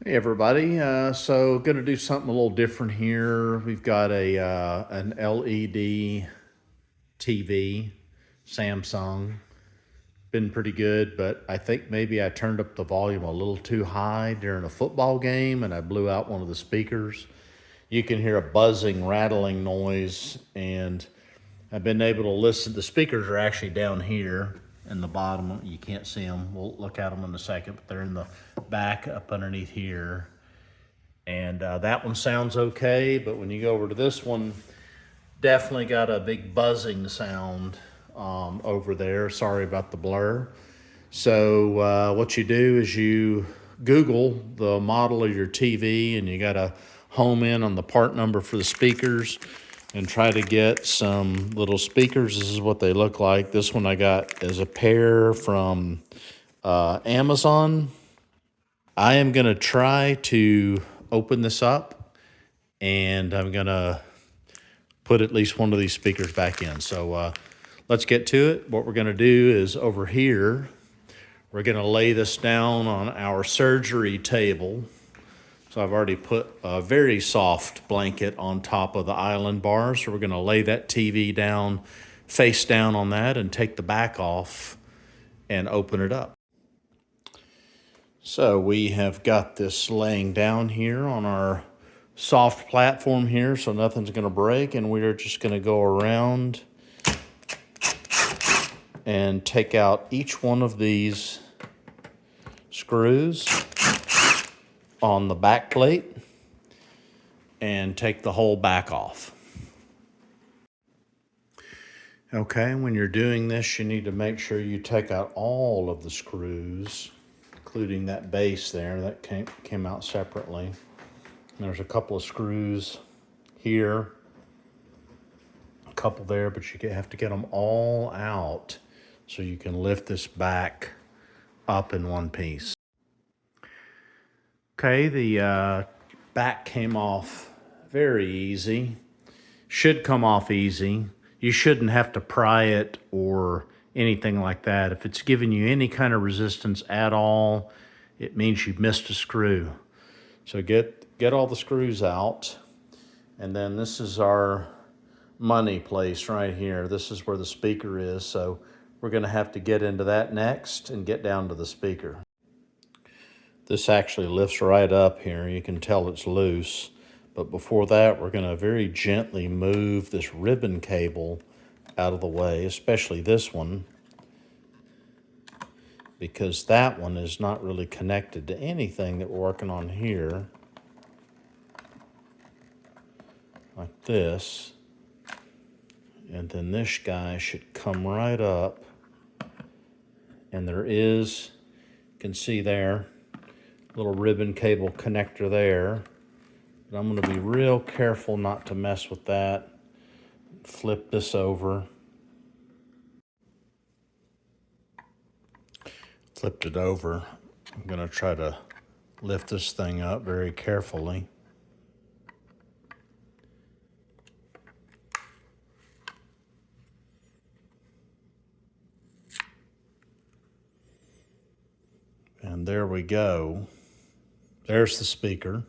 Hey everybody, so going to do something a little different here. We've got an LED TV, Samsung. Been pretty good, but I think maybe I turned up the volume a little too high during a football game and I blew out one of the speakers. You can hear a buzzing, rattling noise, and I've been able to listen. The speakers are actually down here in the bottom. You can't see them. We'll look at them in a second, but they're in the back up underneath here. And that one sounds okay, but when you go over to this one, definitely got a big buzzing sound over there. Sorry about the blur. So what you do is you Google the model of your TV and you got to home in on the part number for the speakers and try to get some little speakers. This is what they look like. This one I got is a pair from Amazon. I am going to try to open this up and I'm going to put at least one of these speakers back in. So let's get to it. What we're going to do is over here, we're going to lay this down on our surgery table. So I've already put a very soft blanket on top of the island bar. So we're going to lay that TV down, face down on that, and take the back off and open it up. So we have got this laying down here on our soft platform here, so nothing's going to break, and we're just going to go around and take out each one of these screws on the back plate and take the whole back off. Okay, when you're doing this, you need to make sure you take out all of the screws, including that base there that came out separately. There's a couple of screws here, a couple there, but you have to get them all out so you can lift this back up in one piece. Okay, the back came off very easy. Should come off easy. You shouldn't have to pry it or anything like that. If it's giving you any kind of resistance at all, it means you've missed a screw. So get all the screws out. And then this is our money place right here. This is where the speaker is. So we're going to have to get into that next and get down to the speaker. This actually lifts right up here. You can tell it's loose. But before that, we're going to very gently move this ribbon cable out of the way, especially this one, because that one is not really connected to anything that we're working on here, like this. And then this guy should come right up. And there is, you can see there, little ribbon cable connector there. But I'm going to be real careful not to mess with that. Flip this over. Flipped it over. I'm going to try to lift this thing up very carefully. And there we go. There's the speaker.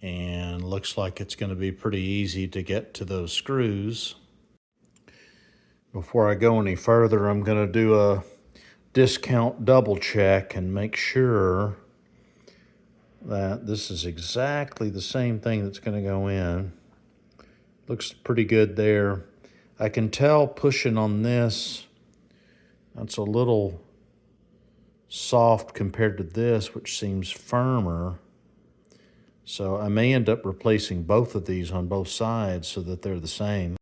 And looks like it's going to be pretty easy to get to those screws. Before I go any further, I'm going to do a discount double check and make sure that this is exactly the same thing that's going to go in. Looks pretty good there. I can tell pushing on this, that's a little soft compared to this, which seems firmer. So I may end up replacing both of these on both sides so that they're the same.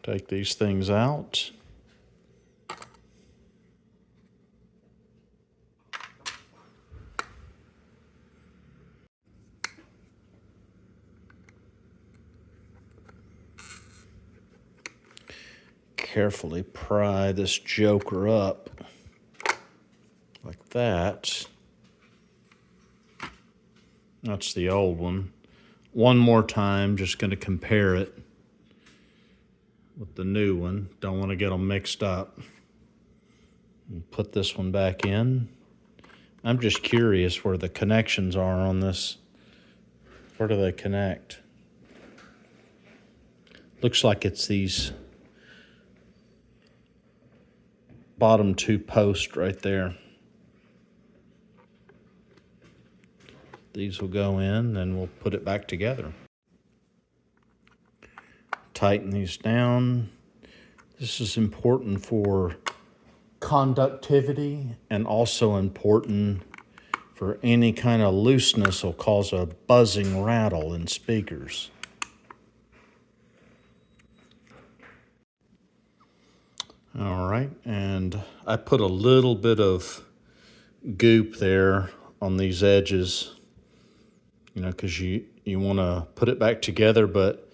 Take these things out. Carefully pry this joker up like that. That's the old one. One more time, just going to compare it. with the new one. Don't want to get them mixed up. Put this one back in. I'm just curious where the connections are on this. Where do they connect? Looks like it's these bottom two posts right there. These will go in, and we'll put it back together. Tighten these down. This is important for conductivity and also important for any kind of looseness will cause a buzzing rattle in speakers. All right, and I put a little bit of goop there on these edges, you know, because you want to put it back together, but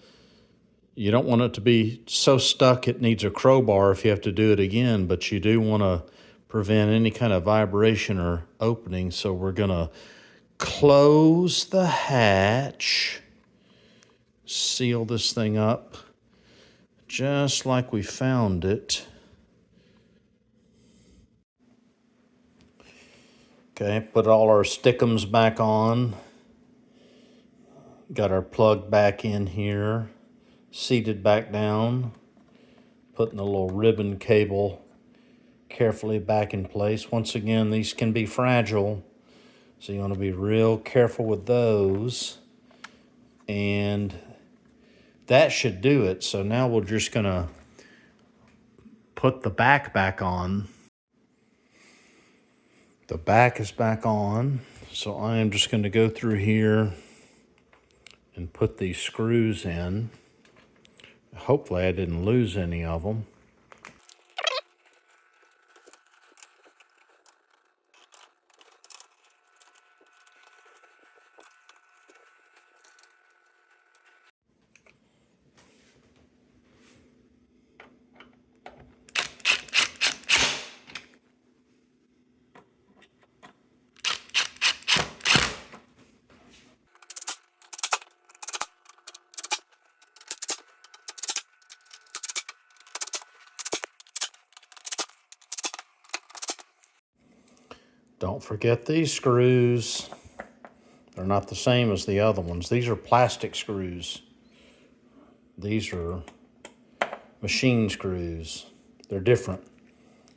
you don't want it to be so stuck it needs a crowbar if you have to do it again, but you do want to prevent any kind of vibration or opening. So we're going to close the hatch, seal this thing up just like we found it. Okay, put all our stickums back on. Got our plug back in here, seated back down, putting the little ribbon cable carefully back in place. Once again, these can be fragile, so you want to be real careful with those. And that should do it. So now we're just going to put the back on. The back is back on, so I am just going to go through here and put these screws in. Hopefully I didn't lose any of them. Don't forget these screws. They're not the same as the other ones. These are plastic screws. These are machine screws. They're different.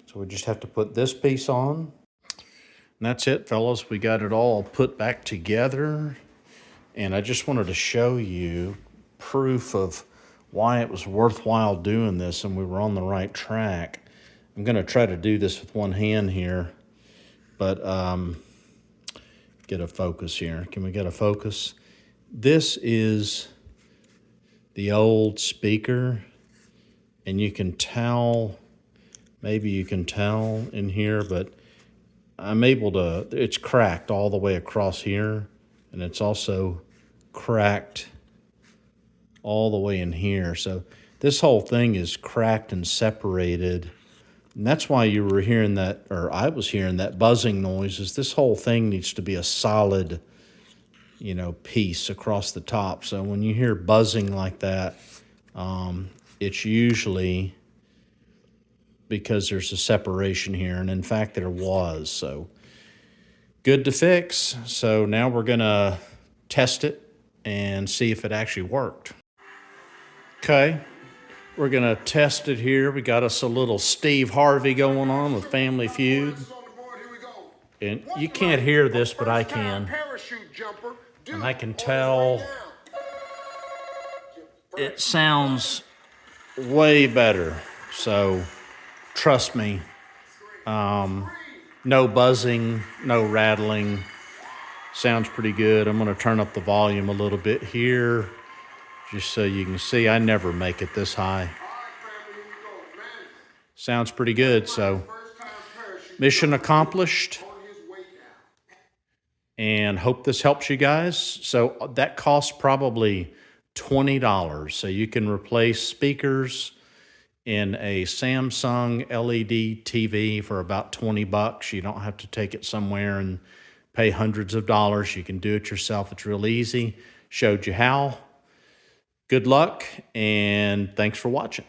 So we just have to put this piece on. And that's it, fellas. We got it all put back together. And I just wanted to show you proof of why it was worthwhile doing this and we were on the right track. I'm going to try to do this with one hand here. But get a focus here. Can we get a focus? This is the old speaker, and you can tell, maybe you can tell in here, but I'm able to, it's cracked all the way across here, and it's also cracked all the way in here. So this whole thing is cracked and separated. And that's why you were hearing that, or I was hearing that buzzing noise, is this whole thing needs to be a solid, you know, piece across the top. So when you hear buzzing like that, it's usually because there's a separation here. And in fact, there was. So good to fix. So now we're going to test it and see if it actually worked. Okay. We're going to test it here. We got us a little Steve Harvey going on with Family Feud. And you can't hear this, but I can. And I can tell it sounds way better. So trust me, no buzzing, no rattling. Sounds pretty good. I'm going to turn up the volume a little bit here, just so you can see. I never make it this high. Sounds pretty good. So mission accomplished. And hope this helps you guys. So that costs probably $20. So you can replace speakers in a Samsung LED TV for about $20. You don't have to take it somewhere and pay hundreds of dollars. You can do it yourself. It's real easy. Showed you how. Good luck, and thanks for watching.